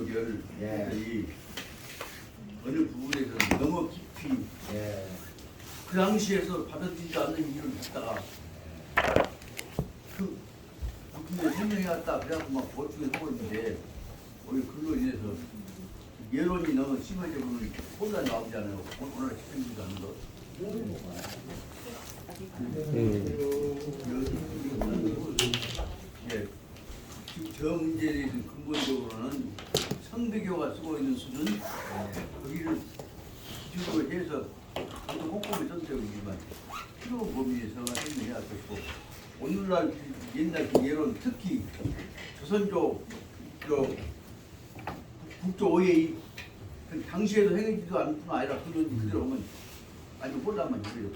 연결 예. 이 어느 부분에서는 너무 깊이 예. 그 당시에서 받아들이지 않는 일을 했다가 그 국민에 설명해왔다 그래갖고 막 보충해 하고 있는데 우리 그걸로 인해서 예론이 너무 심해져버리면 혼란이 나오잖아요. 오늘 집행되지 않는 거. 예, 지금 저 문제에 대해서 근본적으로는 성대교가 쓰고 있는 수준 거기를 기준으로 해서 저도 꼼꼼히 선택이지만 필요 범위에서 해야 되고 오늘날 옛날 그 예론 특히 조선조 국조 오해의 그 당시에도 행해지도 않을 뿐 아니라 그대로 오면 아주 혼란만 일어요.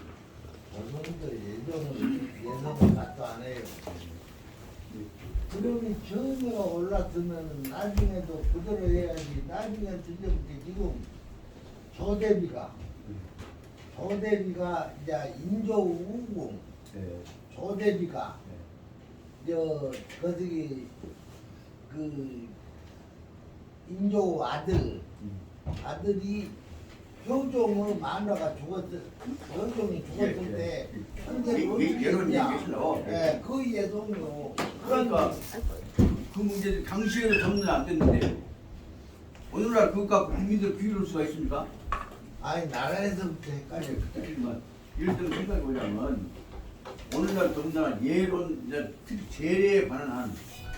어머니들 예전은 갖도 안 해요. 그러면 처음에가 올랐으면 나중에도 그대로 해야지. 나중에 들려볼게 지금 조대비가 이제 인조우궁 네. 조대비가 거기 그 인조 아들이 효종으로 만화가 죽었을 효종이 죽었을 때 현재 예론이 얘기했어. 예, 그 예송요. 그러니까 그 문제 당시에도 정리는 안 됐는데 오늘날 그것 갖고 국민들 비교할 수가 있습니까? 아니 나라에서부터 헷갈려. 하지만 예를 들어 생각해 보자면 오늘날 더군다나 예론 특히 재래에 관한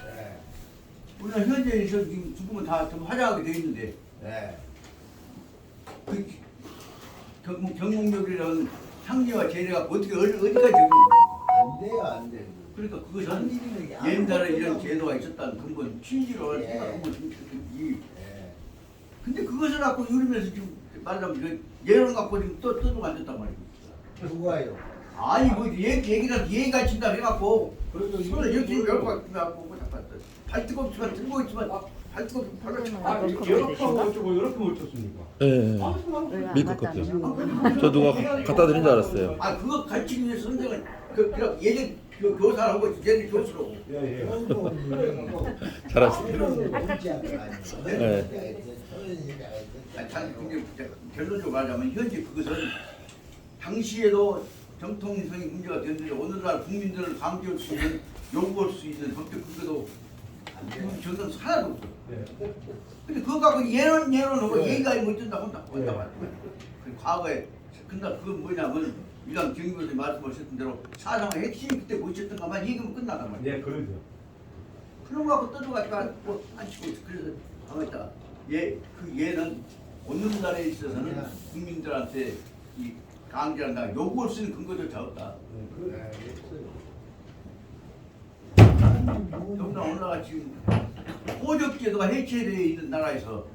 예, 우리는 현재에서 지금 죽으면 다 전부 화장하게 돼 있는데 예. 그 경목력이라는 상례와 재래가 어디까지 적용을 안 돼요, 안 돼요. 그러니까 그것은 옛날에 이런 제도가 있었다는 근본 취지로 예. 생각하면 이 예. 근데 그것을 갖고 유림에서 지금 말하면 예론 갖고 지금 떠도 안 됐단 말이에요. 누가요? 아니 뭐 얘기가 예가 친다 해갖고 손을 이렇게 열고 갖고 뭐 잠깐 발 뜨겁지만 들고 있지만 발 뜨겁지만 발을 이렇게 하고 어쩌고 이렇게 못 쳤습니까? 예, 미국 같아요. 저 누가 갖다 드린 줄 알았어요. 아 그거 가르치기 위해서 선생은 그냥 예전 그 교사하고 얘는 교수로 예. 잘하시네요. 근데 결론적으로 말하자면 현재 그것은 당시에도 정통성이 문제가 됐는데 오늘날 국민들을 강제할 수 있는 요구할 수 있는 법적 근거도 저는 하나도 없어. 근데 그거 갖고 예론하고 얘기가 못 된다고 한다. 과거에 근데 그건 뭐냐면 이랑 정교수님 말씀하셨던 대로 사상의 핵심이 그때 뭐였던 가만 얘기하면 끝나단 말이야. 네, 그러죠. 그런 거 갖고 떠들어가니까 뭐안 치고 있어. 그래서 가만히 있다가 그 얘는 오늘날에 있어서는 국민들한테 이 강제한다 요구할 수 있는 근거조차 없다. 더구나 오늘날 지금 호적제도가 해체되어 있는 나라에서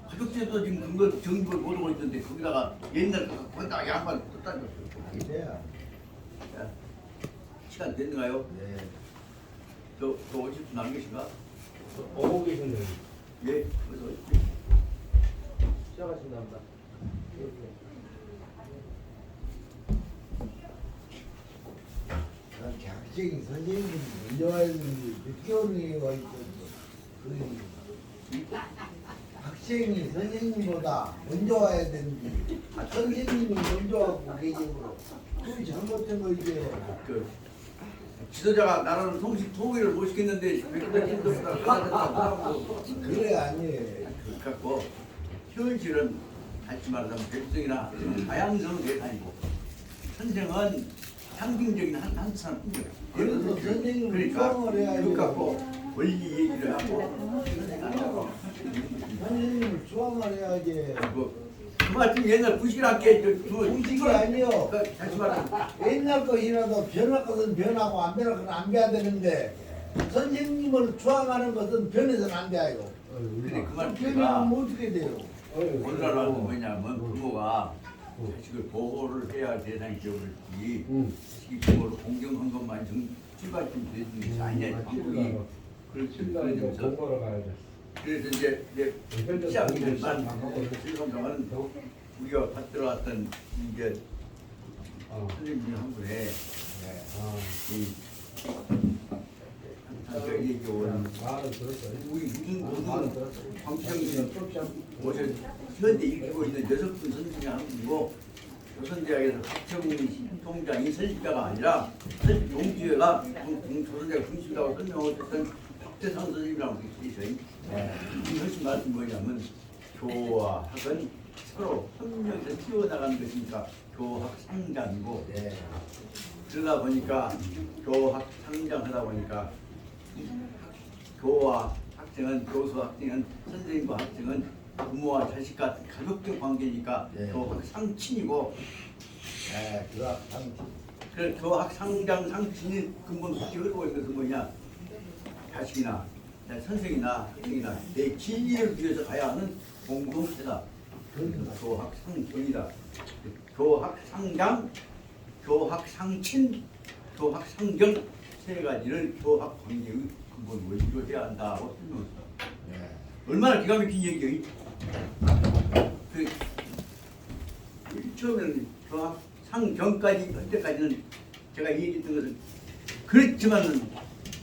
가족제도 지금 근거 정립을 못하고 있는데 거기다가 옛날 거기다가 양반 또 따졌어요. 시간 됐는가요? 네. 저 50분 남으신가? 오고 계신데 예. 그래서 시작하신답니다. 학생이 선생님이 먼저 와야 되는데 늦게 오는 애가 있거든요. 학생이 선생님보다 먼저 와야 되는데 선생님이 먼저 와고 개인적으로 그게 잘못된 거 이게. 그 지도자가 나라는 통일을 못 시켰는데 그래 아니에요. 갖고 현실은 하지 말라면 백성이나 다양성은 대상이고 선생은 상징적인 한 사람 뿐이에요. 그래서 선생님은 그러니까 수강을 해야 그거 돼요. 갖고 원리 얘기를 하고 선생님을 수강을 해야지. 그 말씀 옛날 부실하게 부식이 아니요. 다시 말하면 옛날 것이라도 변할 것은 변하고 안 변할 것은 안 변해야 되는데 선생님을 수강하는 것은 변해서는 안 돼요. 근데 그 말씀이 변하면 어떻게 돼요? 오늘날은 뭐냐면 부모가 자식을 보호를 해야 할 대상이 되어버렸지 자식이 부모를 공경한 것만 출발점 되는 것이 아니냐 방법이 그렇지 그러면서 공부하러 가야 돼. 그래서 이제 시작이지만 실성정은 우리가 받들어왔던 이제 선생님 한 분의 이 그러니까 이게 오는 말은 들었어요. 우리 무슨 말은 들었어요. 광평이 오늘 현재 일으키고 있는 6분 선생이 하는 분이고 조선대학에서 박정희 통장이 설립자가 아니라 설립 동기회가 조선대학 중심이라고 설명했던 박대상 선생님이라고 계시죠. 이 훨씬 말씀 뭐냐면 교와 학은 서로 협력해서 튀어나가는 것이니까 교학 상장이고 그러다 보니까 교학 상장하다 보니까 교와 학생은 교수 학생은 선생님과 학생은 부모와 자식 같은 가족적 관계니까 교학 상친이고 교학 상친. 그 교학 상장 상친이 근본 같이 흐르고 있는 것은 뭐냐 자식이나 선생이나 학생이나 내 진리를 위해서 가야 하는 공동체다. 교학 상경이다. 교학 상장, 교학 상친, 교학 상경 세 가지를 교학 관계의 근본으로 이루어야 한다고 설명했어. 얼마나 기가 막힌 얘기예요. 그 처음에는 교학 상경까지 할 때까지는 제가 얘기했던 것은 그렇지만은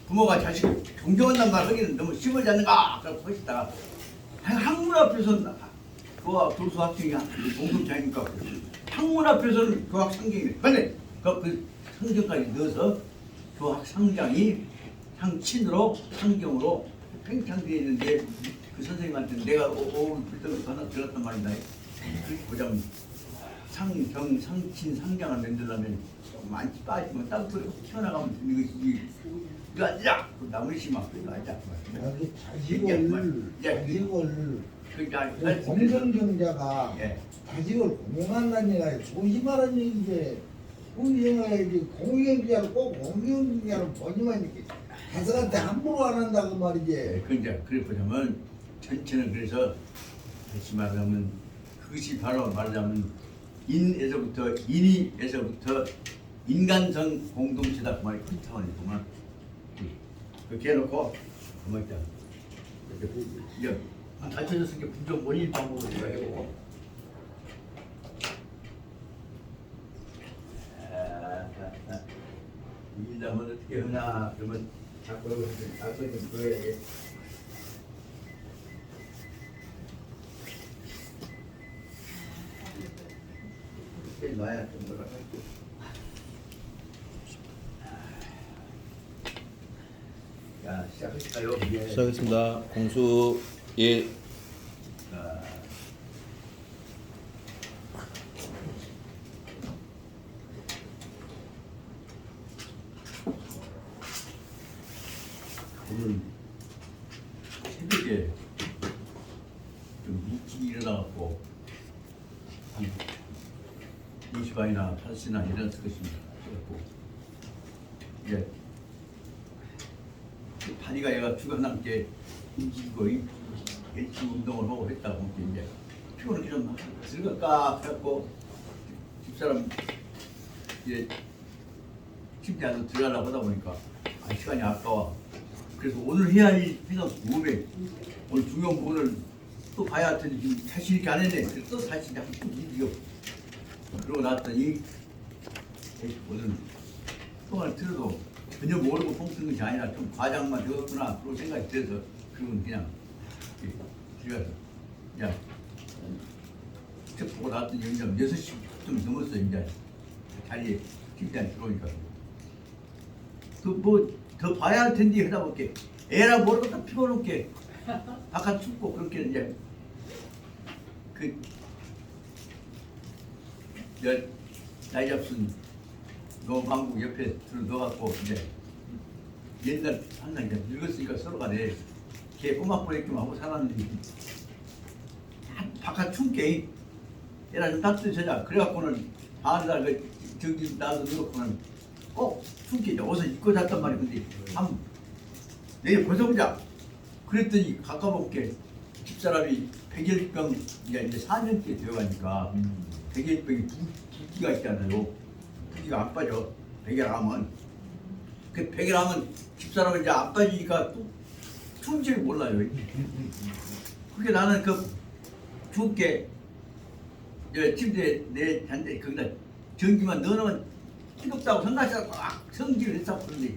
부모가 자식을 존경한다는 말 하기는 너무 심하지 않는가? 그러고 하시다가 학문 앞에서는 교와 교수 학생이 공동체니까 학문 앞에서는 교학 상경이 근데 그 상경까지 넣어서 교학 상장이 상친으로 상경으로 팽창되어 있는데 그 선생님한테 내가 그때부터 하나 들었단 말이다. 그렇게 보자면 상경, 상친, 상장을 만들려면 많이 빠지면 땅굴에 튀어나가면 되는 것이지 이거 아니야! 남을 심하고 이거 아니야. 자식을 그러니까 공정경자가 예. 자식을 공경한다는 얘기가 조심하라는 얘기인데 공경해야지. 공경자를 꼭 공경자를 보지만 이렇게 자식한테 함부로 안 한다고 말이지. 그 이제 그래 보자면 전체는 그래서 다시 말하면 그것이 바로 말하자면 인에서부터 인간성 공동체다 그 말이 큰 차원이구만. 그렇게 해놓고 가만 있다. 이제 갖춰졌으니까 부정 원인 방법을 생각해보고. 이 일하면 어떻게 하나 그러면 자꾸 좀 보여야지. 이렇게 놔야 좀 뭐랄까. 자 시작할까요? 예. 시작하겠습니다. 공수 예. 자, 오늘 새벽에 좀 일찍 일어나갖고 한 2시 반이나 5시나 일어났을 것입니다. 그래갖고 이제 다리가 얘가 주간남게 움직이고 일찍 운동을 하고 했다 보니까 이제 피곤하게 좀 들어갈까 해갖고 집사람 이제 침대 안으로 들어가려고 하다 보니까 시간이 아까워. 그래서 오늘 해야 할 회사 무음에 오늘 중요한 부분을 또 봐야 할 텐데 지금 사실 이렇게 안 했네. 그래서 또 다시 약간 또 이겨. 그러고 나왔더니 오늘 통화를 들어도 전혀 모르고 뽕쓰는 것이 아니라 좀 과장만 되었구나 그런 생각이 들어서 그건 그냥 들어가서 야 책 보고 나왔더니 이제 6시 좀 넘었어. 이제 자리에 침대에 들어오니까 그 뭐 더 봐야 할 텐데 하다 볼게 애라 모르고 다 피곤하게 바깥 춥고 그렇게 이제 그 나이 잡순 노방국 옆에 들어 넣어갖고 이제 옛날 항상 이제 늙었으니까 서로가 걔 꼬막보레기만 하고 살았는데 바깥 춥게 애라 좀 따뜻해져. 그래갖고는 다음날 저기 나도 넣어놓고는 꼭 춥게 옷을 입고 잤단 말이야. 근데 한 내일 벗어보자 그랬더니 가까웠게 집사람이 백열병 이제 4년째 되어가니까 백열병이 붓기가 있잖아요. 붓기가 안 빠져. 백열하면 그 백열하면 집사람은 이제 안 빠지니까 또 추운 줄 몰라요. 그게 나는 그 춥게 침대에 내 잔대 거기다 전기만 넣어놓으면 뜨겁다고 성가시다고 막 성질을 했어. 그런데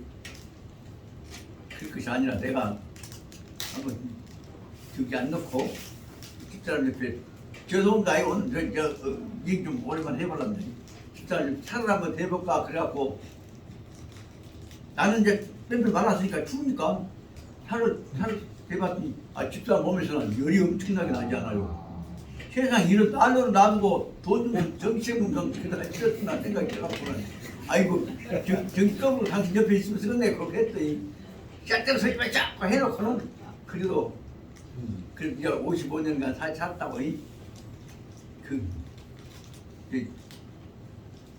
그 것이 아니라 내가 한번 저기 안 넣고 집사람 옆에 죄송합니다. 오늘 얘기 좀 오랜만에 해보려는데 집사람 차를 한번 대볼까 그래갖고 나는 이제 뺑뺑 말랐으니까 추우니까 차를 대봤더니 집사람 몸에서는 열이 엄청나게 나지 않아요. 세상 이런 달러로 놔두고 돈 좀 정치해보면 그다가 이렇구나 생각이 들어갖고는 아이고 저기 떡으로 당신 옆에 있으면서 그네 그렇게 했더니 짝짝 서지 마 자꾸 해놓고는 그래도 그 55년간 살았다고 그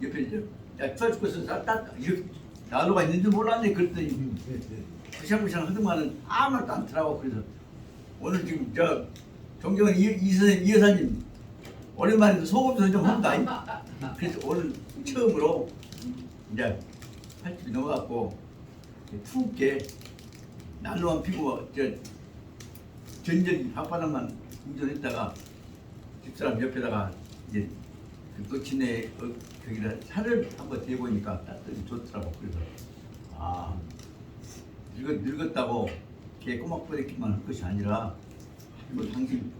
옆에 이제 야 터지고서 땄다 이렇게 나로가 있는 줄 몰랐네 그랬더니 부샹부샹 하더만은 아무 말도 안 더라고. 그래서 오늘 지금 존경하는 이 여사님 오랜만에 소금도 좀 한다. 그래서 오늘 처음으로 이제 80이 넘어갔고 푹게 날로만 피고 전전이 방바닥만 운전했다가 집사람 옆에다가 이제 그 끝이네 거기다 살을 한번 대보니까 따뜻히 좋더라고. 그래서 늙었다고 걔 꼬막부리기만 할 것이 아니라 이거 당신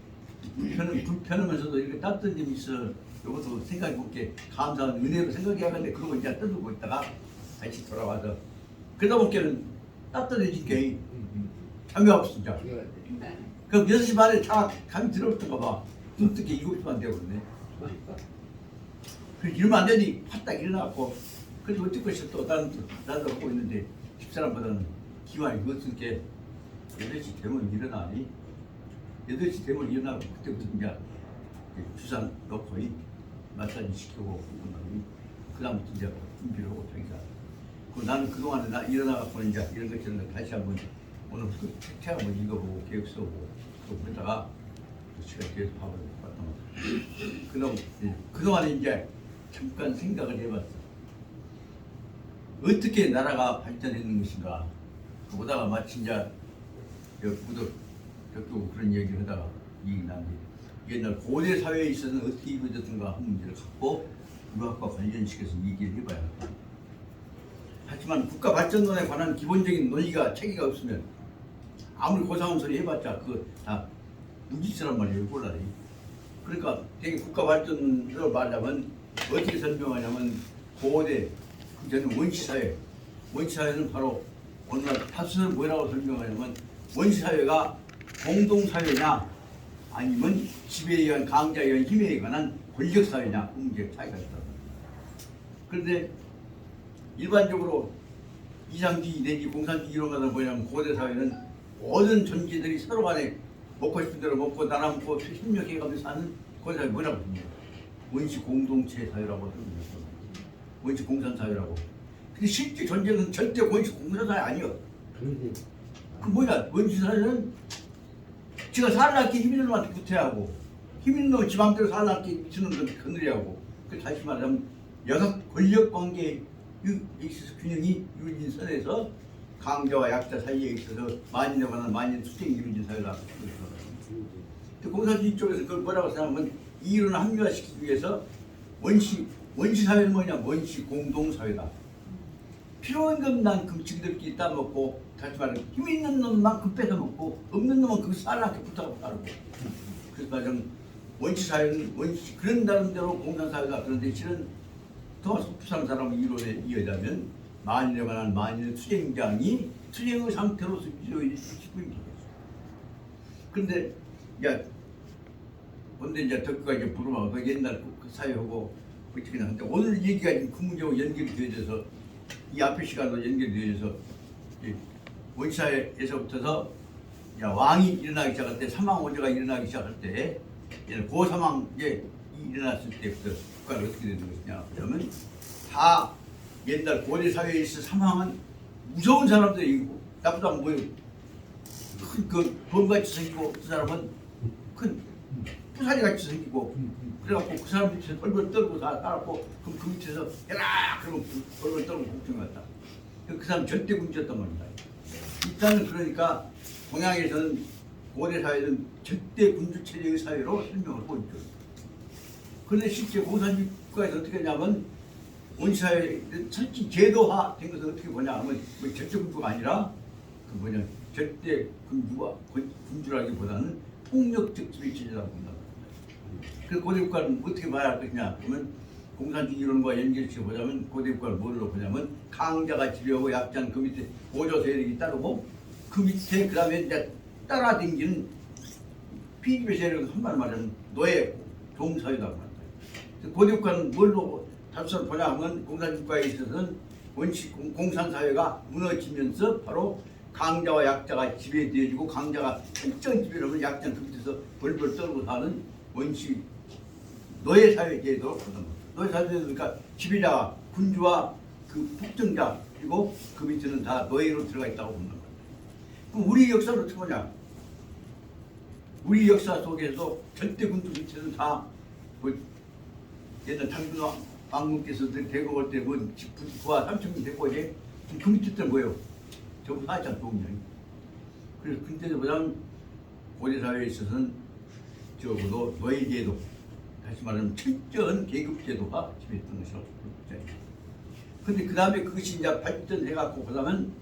불편하면서도 이렇게 따뜻한 점이 있어. 이것도 생각해볼게. 감사한 은혜로 생각해야겠네. 그러고 이제 떠들고 있다가 다시 돌아와서 그러다 보니까는 따뜻해진 게 잠이 없어 진짜. 그럼 6시 반에 차 감이 들어올던가 봐. 눈 뜨게 7시만 되거든요. 그래서 이러면 안 되니 파딱 일어나갖고 그래서 어쩔 것이 또 나도 하고 있는데 집사람보다는 기왕이 그것은 게 8시 되면 일어나니 8시 되면 일어나고 그때부터 이제 주사 넣고 마사지 시키고 그 다음부터 이제 준비를 하고 자기가 나는 그동안에 일어나갖고 이제 이런 것 저런 것 다시 한번 오늘 그 책 한번 읽어보고 계획 써보고 또 그러다가 시간 뒤에서 밥을 봤던 거 그동안에 이제 잠깐 생각을 해봤어. 어떻게 나라가 발전했는 것인가. 그보다가 마치 이제 무도 적도 그런 얘기를 하다가 이익이 나는데 옛날 고대 사회에 있어서는 어떻게 이루어졌던가 하는 문제를 갖고 유학과 관련시켜서 얘기를 해봐야겠다. 하지만 국가 발전론에 관한 기본적인 논의가 체계가 없으면 아무리 고상한 소리 해봤자 그거 다 무지스란 말이에요. 꼴라리. 그러니까 되게 국가 발전을 말하면 어떻게 설명하냐면 고대 그 전에 원시사회 원시사회는 바로 오늘날 타수는 뭐라고 설명하냐면 원시사회가 공동사회냐 아니면 지배에 의한 강자에 의한 힘에 관한 권력사회냐 그 문제 차이가 있다. 그런데 일반적으로 이상주의 내지 공산주의 이론가는 뭐냐면 고대사회는 모든 존재들이 서로 간에 먹고 싶은 대로 먹고 나눠 먹고 협력해가면서 사는 고대사회 뭐라고 합니까? 원시 공동체 사회라고 합니다. 원시 공산사회라고. 근데 실제 존재는 절대 원시 공산사회 아니에요. 그 뭐냐? 원시 사회는 지가 살라기 힘 있는 놈한테 구태하고 힘 있는 놈은 지 맘대로 살라기 미치는 놈한테 거느리하고 그 다시 말하면 여각 권력 관계에 있어서 균형이 이루어진 선에서 강자와 약자 사이에 있어서 만인에 관한 만인 투쟁이 이루어진 사회다. 공산주의 쪽에서 그걸 뭐라고 생각하면 이 이론을 합리화시키기 위해서 원시 사회는 뭐냐? 원시 공동사회다. 필요한 것만큼 지들끼리 따먹고 다시 말하면 힘 있는 놈만큼 뺏어먹고 없는 놈은 그 살라게 붙어가고 따르고. 그래서 말하자면 원시 사회는 원시 그런 나름대로 공산사회다. 그런데 실은 더 부산 사람의 이론에 의하자면 만인에 관한 만인의 투쟁장이 투쟁의 상태로서 이루어지고 있는 거죠. 그런데 근데 이제 덕후가 이제 부르면 그 옛날 그 사회하고 어떻게 하는데 오늘 얘기가 그 문제하고 연결이 되어져서 이 앞에 시간으로 연결이 되어져서 원시사회에서부터서 왕이 일어나기 시작할 때 사망오제가 일어나기 시작할 때 고사망에 일어났을 때부터 국가가 어떻게 되는 것이냐 그러면 다 옛날 고대 사회에 있어 사망은 무서운 사람들이고 나쁘다면 뭐예요? 큰 범같이 생기고 그 사람은 큰 부사리같이 생기고 그래갖고 그 사람 밑에서 벌벌 떨고 따랐고 그럼 그 밑에서 해라 그러면 벌벌 떨고 복종했다. 그 사람 절대 군주였단 말입니다. 일단은 그러니까 동양에서는 고대 사회는 절대 군주 체제의 사회로 설명을 하고 있죠. 그런데 실제 공산주의 국가에서 어떻게 하냐면 원시사회는 철저히 제도화 된 것을 어떻게 보냐 하면 절대 군주가 아니라 그 뭐냐 절대 군주라기보다는 폭력적 지배체제라고 본다. 그 고대국가는 어떻게 봐야 할 것이냐? 그러면 공산주의 이론과 연결시켜 보자면 고대국가를 뭘로 보냐면 강자가 지배하고 약자는 그 밑에 보조 세력이 따르고 그 밑에 그 다음에 이제 따라당기는 피지배 세력은 한말 말하면 노예 종사회라고 한다. 고대국가는 뭘로 답사를 보냐 하면 공산국가에 있어서는 원칙 공산사회가 무너지면서 바로 강자와 약자가 지배되어지고 강자가 철저한 지배를 하면 약자는 그 밑에서 벌벌 떨고 사는 원칙 노예사회 제도로 보는 거예요. 노예사회는 그러니까 지배자가 군주와 그 폭정자 그리고 그 밑에는 다 노예로 들어가 있다고 보는 거예요. 그럼 우리 역사를 어떻게 보냐? 우리 역사 속에서 절대 군주 밑에는 다 뭐 옛날 장군 왕군께서 대거 올 때 뭐 부하 3,000명 데리고 이제 그 밑에 때는 뭐예요? 전부 사장 동료. 그래서 근대보다는 고대사회에 있어서는 적어도 노예제도, 다시 말하면 철저한 계급제도가 지배했던 것이라고 봅니다. 근데 그 다음에 그것이 이제 발전해갖고 그다음은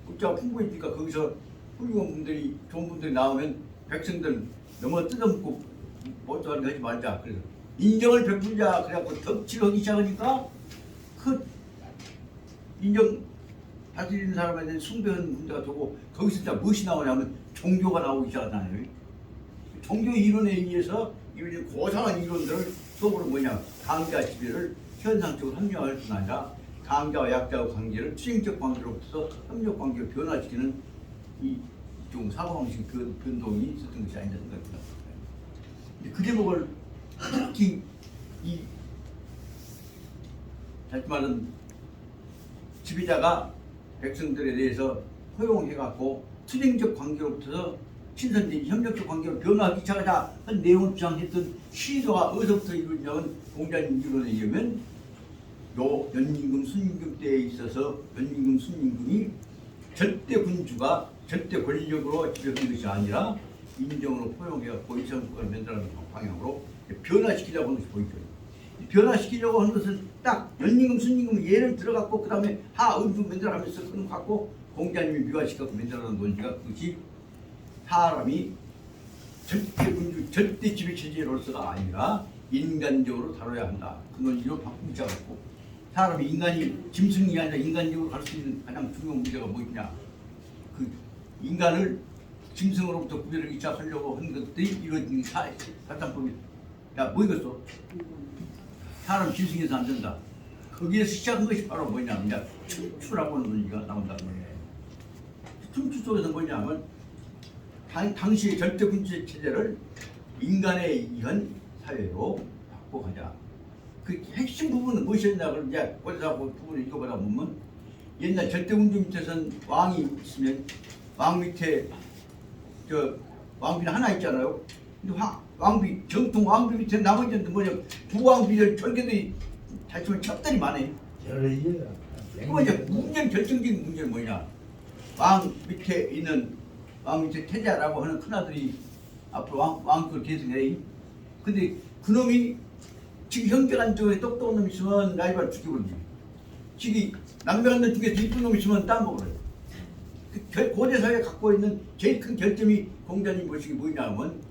국가가 풍부해지니까 거기서 훌륭한 분들이 좋은 분들이 나오면 백성들 너무 뜯어먹고 못하는 거 하지 말자. 그래서 인정을 베풀자. 그래갖고 덕질하기 시작하니까 그 인정 다스리는 사람에 대한 숭배하는 문제가 되고 거기서 이제 무엇이 나오냐면 종교가 나오기 시작하잖아요. 종교 이론에 의해서 이런 고상한 이론들을 속으로 뭐냐 강자 지배를 현상적으로 합리화할 뿐 아니라 강자와 약자의 관계를 투쟁적 관계로부터 협력 관계로 변화시키는 이좀 사고방식 변동이 있었던 것이 아닌가 생각합니다. 그 제목을 특히 이 다시 말은 지배자가 백성들에 대해서 허용해갖고 투쟁적 관계로부터 친선적 협력적 관계로 변화하기 시작하자 한 내용을 주장했던 시도가 어디서부터 이루어지냐면 공자님 이론에 의하면 요 연임금 순임금 때에 있어서 연임금 순임금이 절대 군주가 절대 권력으로 지배하는 것이 아니라 인정으로 포용해갖고 이성국가를 만들어가는 방향으로 변화시키려고 하는 것이 보이죠. 변화시키려고 하는 것은 딱 연임금 순임금 예를 들어갖고 그 다음에 하음금 만들어가면서 그런 거 갖고 공자님이 미화시켜서 만들어가는 논리가 그것이 사람이 절대 군주 절대 지배체제로서가 아니라 인간적으로 다뤄야 한다. 그 논리로 바꾸기 시작했고 사람이 인간이 짐승이 아니라 인간적으로 갈 수 있는 가장 중요한 문제가 무엇이냐. 그 인간을 짐승으로부터 구별하기 시작하려고 하는 것들이 이런 사상법이 야 뭐이겠어? 사람 짐승에서 안 된다. 거기에서 시작한 것이 바로 뭐냐면 춘추라고 하는 논리가 나온다는 거예요. 춘추 속에서 뭐냐면 당시의 절대 군주 체제를 인간에 의한 사회로 바꿔가자. 그 핵심 부분은 무엇이었냐 그러면 이제 고대사 부분을 읽어보다 보면 옛날 절대 군주 밑에서는 왕이 있으면 왕 밑에 왕비는 하나 있잖아요. 근데 왕비 정통 왕비 밑에 나머지는 뭐냐 부왕비들 절개들이 자칫 첩들이 많아요. 그거 이제 문제는 결정적인 문제는 뭐냐? 왕 밑에 있는 왕 밑에 태자라고 하는 큰아들이 앞으로 왕국을 계승해. 근데 그놈이 지금 형제간 쪽에 똑똑한 놈 있으면 라이벌 죽여버리지. 지금 남매간 놈 중에서 이쁜 놈 있으면 딴 먹어버려. 고대사회에 갖고 있는 제일 큰 결점이 공자님 보시기 뭐냐면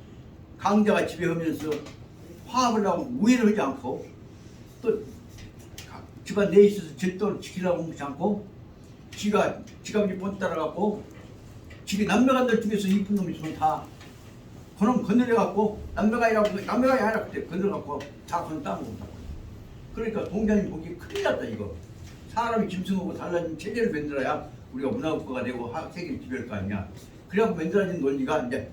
강자가 지배하면서 화합을 하고 우애를 하지 않고 또 집안 내에 있어서 절도를 지키려고 하지 않고 지가 이제 못 따라가고 지가 남매간들 중에서 이쁜 놈 있으면 다 그놈 건드려갖고 남매가 아니라 그때 건드려갖고 다 그놈 따먹는다고. 그러니까 공자님 보기 큰일 났다 이거. 사람이 짐승하고 달라진 체제를 만들어야 우리가 문화국가가 되고 세계를 지배할 거 아니냐. 그래갖고 만들어진 논리가 이제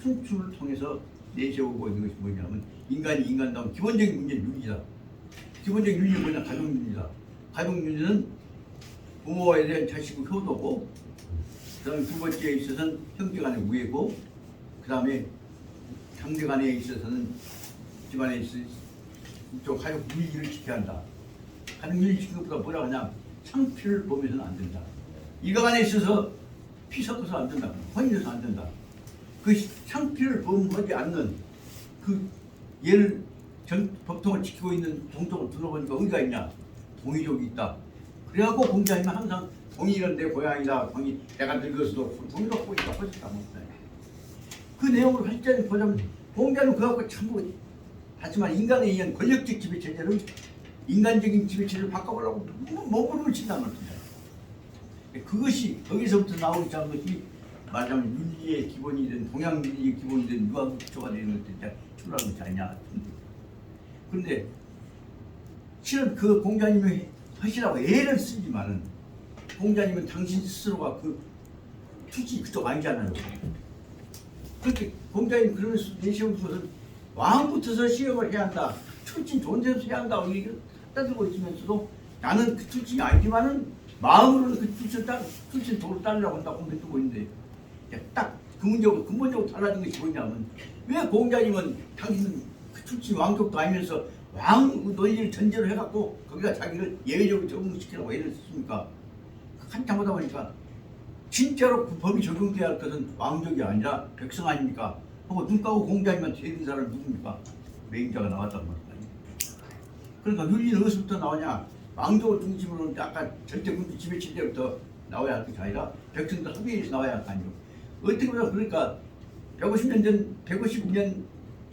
춘추를 통해서 내세우고 있는 것이 뭐냐면 인간이 인간다운 기본적인 문제는 윤리다. 기본적인 윤리는 뭐냐? 가족윤리다. 가족윤리는 부모에 대한 자식의 효도고 그 다음에 두 번째에 있어서는 형제간의 우애고 그 다음에 형제간에 있어서는 집안에 있어서 가족 윤리를 지켜야 한다. 가족 윤리 지키는 것보다 뭐라 하냐? 창피를 보면서는 안 된다. 일가간에 있어서 피 섞어서 안 된다. 혼인해서 안 된다. 그 창피를 범하지 않는 그 예를 법통을 지키고 있는 종족을 둘러보니까 의미가 있냐? 동의족이 있다. 그래갖고 공자님은 항상 동일은 내 고향이다. 동이 내가 늙어서도 동이가 보니까 훨씬 다 못해. 그 내용을 활전히 보자면 공자는 그하고 전부 하지만 인간에 의한 권력적 지배체제를 인간적인 지배체제를 바꿔보려고 몸부림을 친다는 겁니다. 그것이 거기서부터 나오기 시작한 것이 말하자면 윤리의 기본이 된 동양윤리의 기본이 된 유아국조가 되는 것들이 출발한 것이 아니냐. 그런데 실은 그 공자님이 하시라고 애를 쓰지만은 공자님은 당신 스스로가 그 투지 그쪽 아니잖아요. 그렇게 공자님 그러면서 내세운 것은 왕부터서 시험을 해야 한다. 출신 좋은 데서 해야 한다. 이렇게 따들고 있으면서도 나는 그 출신이 아니지만은 마음으로는 그 출신 도를 따르려고 한다고 믿고 있는데 딱 그 문제하고 근본적으로 달라진 것이 뭐냐면 왜 공자님은 당신 그 출신 왕족도 아니면서 왕 논리를 전제로 해갖고 거기다 자기를 예외적으로 적응시키라고 애를 썼습니까? 한참 하다 보니까 진짜로 그 법이 적용돼야 할 것은 왕족이 아니라 백성 아닙니까? 하고 눈 까고 공자님한테 해든 사람이 누굽니까? 맹자가 나왔단 말이야. 그러니까 윤리는 어디서부터 나오냐? 왕족을 중심으로 아까 절대군주 지배체제부터 나와야 할 것이 아니라 백성들 합의에서 나와야 할 거 아니에요. 어떻게 보면 그러니까 150년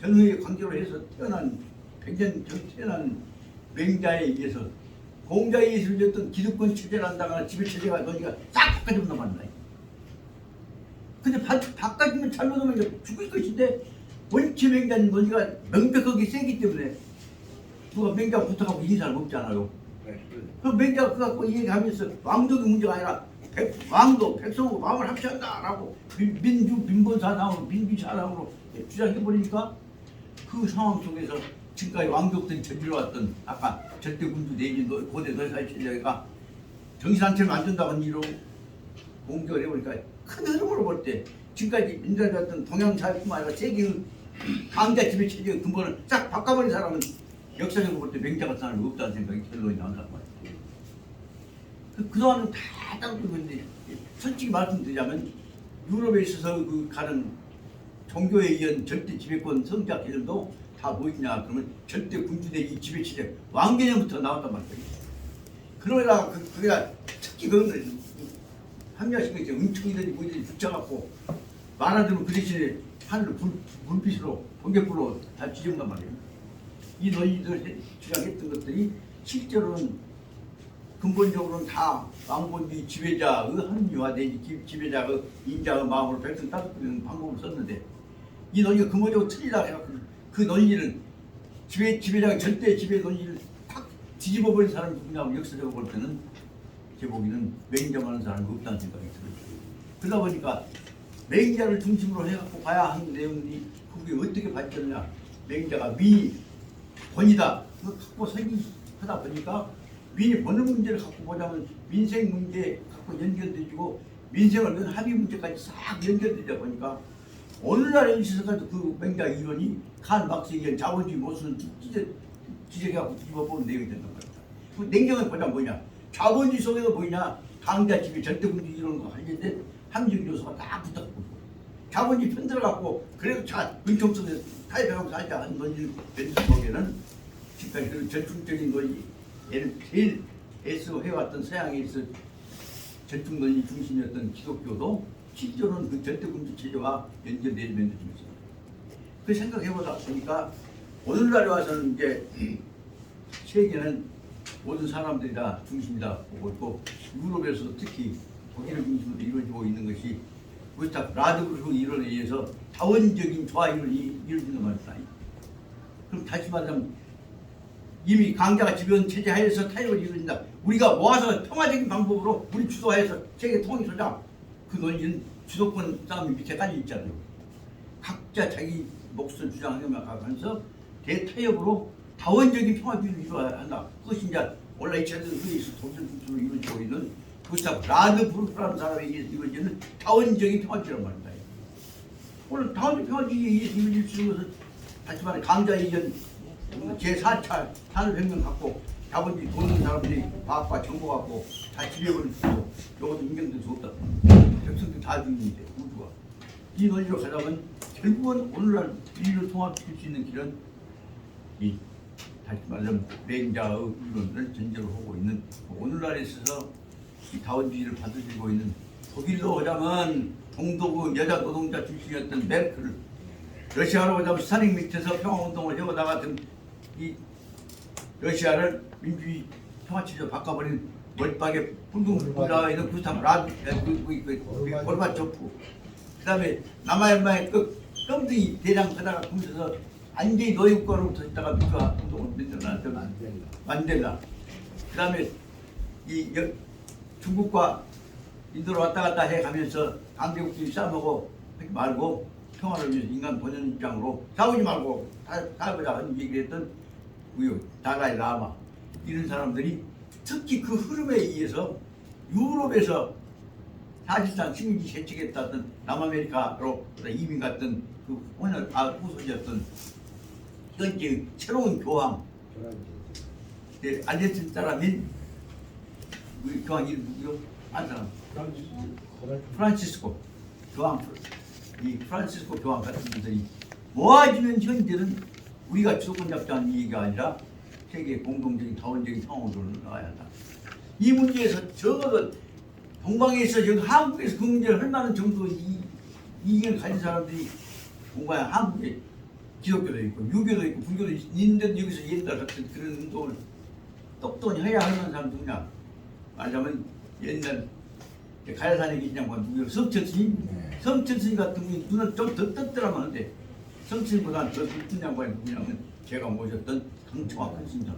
전후의 관계로 해서 태어난 100년 전 태어난 맹자에 의해서 공자에 의해서 어떤 기득권 체제를 한다거나 지배체제가 너희가 싹 바꿔준단 말이야. 근데 바꿔주면 잘못하면 죽을 것인데 원체 맹자는 너희가 명백하게 세기 때문에 누가 맹자가 부탁하고 이긴 사람 없잖아요. 그 맹자가 그거 갖고 얘기하면서 왕족의 문제가 아니라 왕도 백성하고 마음을 합치한다라고 민본사상으로 민주사상으로 주장해버리니까 그 상황 속에서 지금까지 왕족들이 저질러왔던 아까 절대군주 내지 고대 너사의 체제가 정신한체를 만든다는 이유로 공격을 해보니까 큰 흐름으로 볼 때 지금까지 민주주의 같은 동양사회뿐만 아니라 세계의 강자 지배체제의 근본을 싹 바꿔버린 사람은 역사적으로 볼 때 맹자 같은 사람이 없다는 생각이 결론이 나온단 말이에요. 그동안은 다 따르고 있는데 솔직히 말씀드리자면 유럽에 있어서 그 가는 종교에 의한 절대 지배권 성자 개념도 다 뭐있냐 그러면 절대 군주대 이 지배체제 왕개념부터 나왔단 말이에요. 그러다가 그게가 특히 그런 합리화신 것이 은총이든지 뭐든지 붙여갖고 말하자면 그 대신에 하늘을 불빛으로 번개불로 다 뒤집는단 말이에요. 이 너희들 주장했던 것들이 실제로는 근본적으로는 다 왕본주의 지배자의 합리화 내지 지배자의 인자의 마음으로 백성 따뜻하는 방법을 썼는데 이 논리가 근본적으로 틀리다 해갖고 그 논리를 지배자의 절대 지배 논리를 탁 뒤집어버린 사람이 누구냐고 역사적으로 볼 때는 제 보기에는 맹자하는 사람이 없다는 생각이 들어요. 그러다 보니까 맹자를 중심으로 해갖고 봐야 하는 내용이 그게 어떻게 발전하냐. 맹자가 미 권이다. 그거 갖고 설계하다 보니까 민이 보는 문제를 갖고 보자면 민생 문제 갖고 연결되고 민생을 넣은 합의 문제까지 싹 연결되다 보니까 오늘날에 있어서까지 그 맹자 이론이 칸 막스에 의한 자본주의 모순을 지적해갖고 뒤집어보는 내용이 된단 말이다. 그 냉정하게 보자면 뭐냐. 자본주의 속에서 뭐냐. 강자 지배 절대군주 이론과 관련된 합리적 요소가 다 붙었고 자본주의 편들어갖고 그래도 은총성에 타협하고 살자 하는 논리를 보기에는 지금까지 그 전통적인 논리 얘를 제일 애써 해왔던 서양에 있어 전통 논리 중심이었던 기독교도 실제로는 그 절대군주 체제와 연결되는 면도 좀 있어요. 그 생각해보다 보니까 오늘날에 와서는 이제 세계는 모든 사람들이 다 중심이다 보고 있고 유럽에서도 특히 독일을 중심으로 이루어지고 있는 것이 구스타프 라드부르크 이론에 의해서 자원적인 조화를 이루어지는 말이다. 그럼 다시 말하면 이미 강자가 지배원 체제 하에서 타협을 이루어진다. 우리가 모아서 평화적인 방법으로 우리 주도하에서 세계 통일하자. 그 논리는 주도권 싸움이 밑에까지 있잖아요. 각자 자기 몫을 주장하면서 대타협으로 다원적인 평화주의를 이루어야 한다. 그것이 이제 원래 2차 대전 후에서 독일 중심으로 이루어지고 있는 구스타프 라드부르크라는 사람에 의해서 이루어지는 다원적인 평화주의란 말입니다. 오늘 다원적 평화주의에 의해서 이루어질 수 있는 것은 다시 말해 강자에 의한 제4차 산업혁명 갖고 자본주의 돈 있는 사람들이 과학과 정보 갖고 다 지배버릴 수 있고 이것도 인정될 수 없다. 백성들 다 주인인데 우주가 이 논리로 가자면 결국은 오늘날 인류를 통합시킬 수 있는 길은 이 다시 말하면 맹자의 이론을 전제로 하고 있는 오늘날에 있어서 이 다원주의를 받아들이고 있는 독일로 오자면 동독의 여자 노동자 출신이었던 메르크를, 러시아로 오자면 스타링 밑에서 평화운동을 해고 나갔던 이 러시아를 민주주의 평화체제로 바꿔버린 머리박에 붉은 부자가 있는 구스타프 고르바초프, 그 다음에 남아연마의 끔등이 대장 하다가 보면서 완전히 노예국가로부터 있다가 민주화 운동을 만들어놨던 만델라, 그 다음에 중국과 인도로 왔다 갔다 해가면서 강대국들이 싸우고 하지 말고 평화를 위해서 인간 본연 입장으로 싸우지 말고 살고자 하는 얘기를 했던 달라이 라마, 이런 사람들이 특히 그 흐름에 의해서 유럽에서 사실상 식민지 세척했다던 남아메리카로 이민 갔던 그 후손이었던 현재 새로운 교황, 알제친 사람인 우리 교황 이름 누구요? 안 사람 프란치스코 교황, 이 프란치스코 교황 같은 분들이 모아지는 현재는 우리가 주도권 잡자는 얘기가 아니라 세계 공동적인 자원적인 상황으로 나가야 한다. 이 문제에서 적어도 동방에서 여기 한국에서 그 문제를 할 만한 정도의 이익을 가진 사람들이 동방에 한국에 기독교도 있고 유교도 있고 불교도 있는데 여기서 옛날 같은 그런 운동을 똑똑히 해야 할 만한 사람 누구냐? 말하자면 옛날 가야산에 계신 양반 누구요? 성철스님? 성철스님 같은 분이 눈을 좀 더 떴더라면 하는데 성철스님보다는 더 높은 양반이 누구냐면 제가 모셨던 강청화 큰 스님입니다.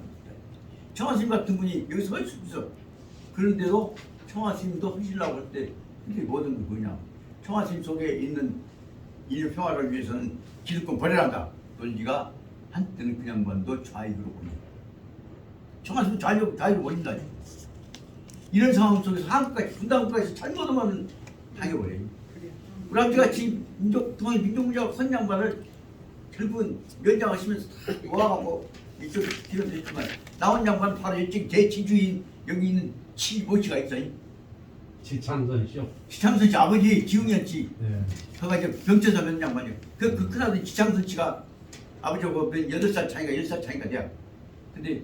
청화스님 같은 분이 여기서 할 수 있어. 그런데도 청화스님도 하시려고 할 때 그게 모든 게 뭐냐? 청화스님 속에 있는 인류 평화를 위해서는 기득권 버려야 한다. 논리가 한때는 그 양반도 좌익으로 보내. 청화스님 좌익으로 버린다. 이런 상황 속에서 한국까지 분단국가에서 잘못하면 당해버려요. 우리 아버지같이 통일 민족문제하고 선 양반을 결국은 면장하시면서 다 모아가고 이쪽에 기여됐지만 나온 양반은 바로 이쪽 대지주인 여기 있는 치모씨가 있어요. 지창선이죠. 지창선 씨 아버지 지웅이었지. 네. 그가 이제 병천사 면 양반이요. 그 큰아들 지창선 씨가 아버지하고 8살 차이가 10살 차이가 돼요. 근데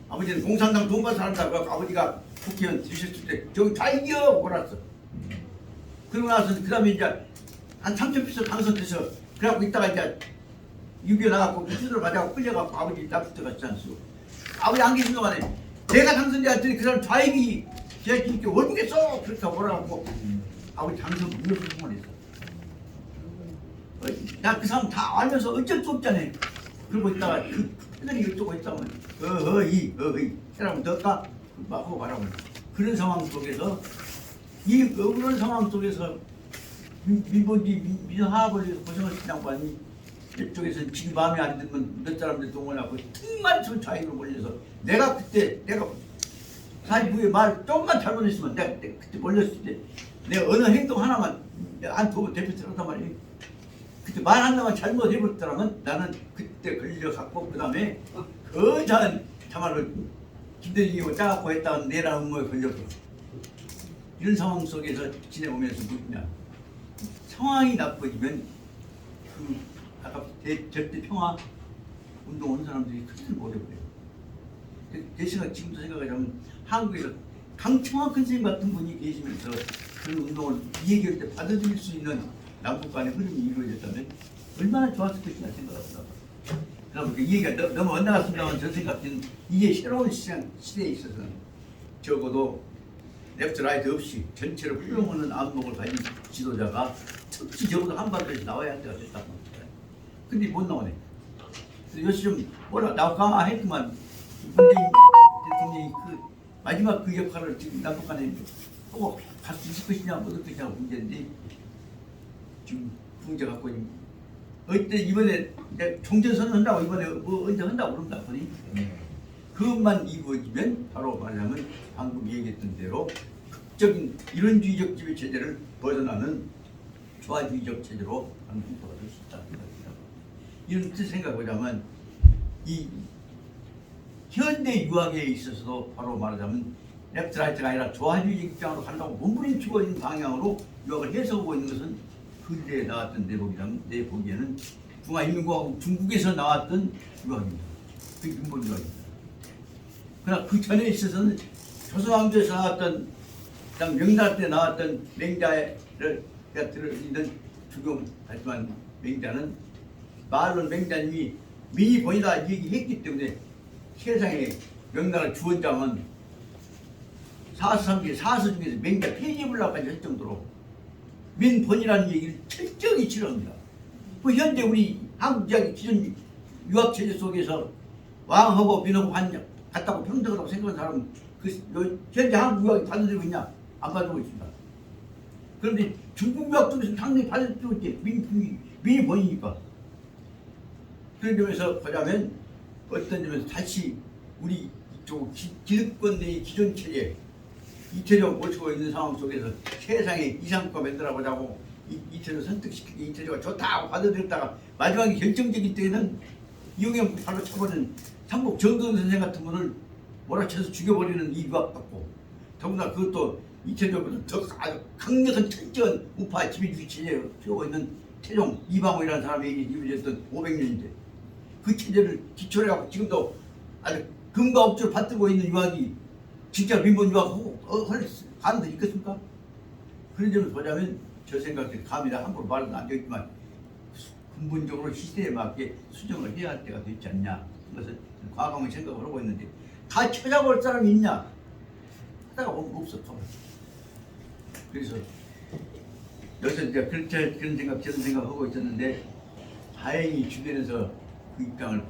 아버지는 공산당 돈받은 사람이다. 그 아버지가 국회의원 되셨을 때 저기 다 이겨 몰았어. 그러고 나서 그 다음에 이제 한 3,000피서 당선돼서 그래갖고 있다가 이제 6.25 나갖고 수술을 맞아갖고 끌려갖고 아버지 납치돼 갔지 않소. 아버지 안 계신 동안에 내가 당선돼 했더니 그 사람 좌익이 걔한테 이렇게 월북에 써! 그렇게 몰아갖고 아버지 당선 무효수 통을 했어. 야, 그 사람 다 알면서 어쩔 수 없잖아요. 그러고 있다가 그 애들이 이러고 있다면 어허이 사람 넣을까? 막 하고 가라고. 그런 상황 속에서 이 억울한 상황 속에서 민하학을 위해서 고생을 신 양반이 이쪽에서 지금 마음에 안 들면 몇 사람들 동원하고 틈만 좀 좌익으로 몰려서 내가 사실 그게 말 조금만 잘못했으면 내가 그때 몰렸을 때 내가 어느 행동 하나만 안 두고 대표 들었단 말이에요. 그때 말 하나만 잘못해버렸더라면 나는 그때 걸려갖고 그 다음에 거대한 참말로 김대중이고 짜갖고 했다는 내란 음모에 걸려버려. 이런 상황 속에서 지내보면서 뭐냐, 상황이 나빠지면 그 아까 절대 평화 운동하는 사람들이 큰일 못해버려요. 대신에 지금도 생각하자면 한국에서 강청화 큰 선생님 같은 분이 계시면서 그런 운동을 이 얘기할 때 받아들일 수 있는 남북 간의 흐름이 이루어졌다면 얼마나 좋았을 것이냐 생각합니다. 그래서 이 얘기가 너무 엇나갔습니다만 저 생각에는 이게 새로운 시대에 있어서는 적어도 레프트 라이트 없이 전체를 훌륭한 안목을 가진 지도자가 특히 적어도 한반도에서 나와야 할 때가 됐다고 합니다. 근데 못 나오네. 그래서 요즘 뭐라 나올까 했지만 문재인 대통령이 그 마지막 그 역할을 지금 남북 간에 꼭 갈 수 있을 것이냐 못 할 것이냐 문제인데 지금 문제 갖고 있는 어때 이번에 총선을 한다고 이번에 뭐 언제 한다고 그런다 보니 그것만 이루어지면 바로 말하자면 방금 얘기했던 대로 극적인 이론주의적 지배 체제를 벗어나는 조화주의적 체제로 한국도가 될 수 있다는 생각입니다. 이런 뜻 생각하자면 이 현대 유학에 있어서도 바로 말하자면 레프트 라이트가 아니라 조화주의적 입장으로 간다고 몸부림치고 있는 방향으로 유학을 해석하고 있는 것은 근대에 나왔던 내복이라면 내 보기에는 중화인민공화국 중국에서 나왔던 유학입니다. 그 근본 유학입니다. 그러나 그 전에 있어서는 조선왕조에서 나왔던 명나라 때 나왔던 맹자를 들어있는 죽음하지만 맹자는 말론 맹자님이 민의본이다 얘기했기 때문에 세상에 명나라 주원장은 사서 중에서 맹자 폐지불라까지 할 정도로 민본이라는 얘기를 철저히 싫어합니다. 그 현재 우리 한국 이야기 기존 유학 체제 속에서 왕하고 민하고 같다고 평등하다고 생각하는 사람은 현재 한국 유학이 받아들이고 있냐? 안 받아들이고 있습니다. 그런데 중국 유학 쪽에서 당연히 받아들이고 있지. 민이 본이니까. 그런 점에서 보자면 어떤 점에서 다시 우리 이쪽 기득권 내의 기존 체제 이체적 모시고 있는 상황 속에서 세상에 이상과 만들어보자고 이체적 선택시키기 이체적가 좋다고 받아들였다가 마지막에 결정적인 때에는 이용형 바로 쳐버리는 삼국 정돈 선생 같은 분을 몰아쳐서 죽여버리는 이 유학 같고 더구나 그것도 이체적으로 더 아주 강력한 철저한 우파 지배주의 체제를 키우고 있는 태종 이방호이라는 사람이 이루어졌던 500년인데 그 체제를 기초로 해갖고 지금도 아주 금과 억지로 받들고 있는 유학이 진짜 민본 유학하고 할 가능성이 있겠습니까? 그런 점을 보자면 저 생각에 감이라 함부로 말은 안 되겠지만 근본적으로 시대에 맞게 수정을 해야 할 때가 됐지 않냐 그것을 과감히 생각을 하고 있는데 다 찾아볼 사람이 있냐? 하다가 보면 없어. 그래서 여기서 이제 그런 생각 저런 생각하고 있었는데 다행히 주변에서 그 입장을